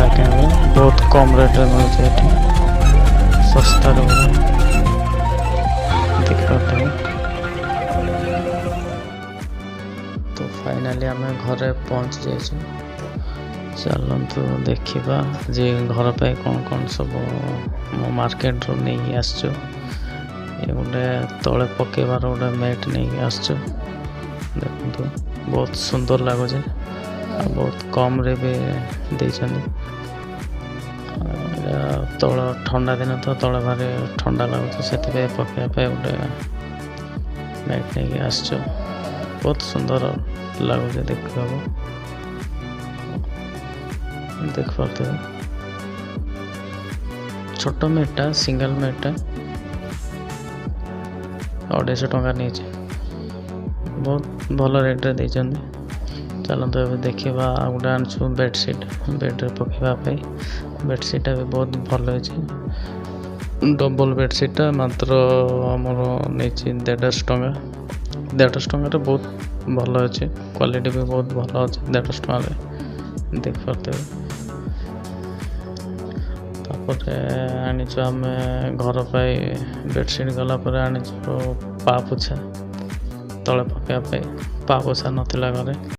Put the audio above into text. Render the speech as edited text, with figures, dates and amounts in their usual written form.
आके बहुत कम रेट में मिलते सस्ता देख पाते हैं। तो फाइनाली आम घरे पहुँच जाइए। चलतु देखा जे घर पे कौन कौन सब मो मार्केट रू नहीं आसचु। ये गोटे तले पकेबार गोटे मैट नहीं आसचु। देखो बहुत सुंदर लगुचे बहुत कम रे भी देछन। तल ठंडा दिन तो तले भारी ठंडा लगुच से पकड़ापे गोटे मैट नहीं आसचु। बहुत सुंदर लगुचे देखा देख पाते छोट मेटा सिंगल मेटा 250 टंका नहीं बहुत भल रेट दे। चलते ए देखा गोटे आनछु बेडसीट बेड्रे पकड़ापी। बेडसीटा भी बहुत भल है डबल बेडसीटा मात्र आमर नहीं 150 टंका। 150 टंका बहुत भल अच्छे क्वालिटी भी बहुत भल अच्छे 150 टंका देख पाते। आनीचु आम घर पर बेडसीट गलापर आनीचु पा पोछा तले पकड़ापी पा पोछा नाला घरे।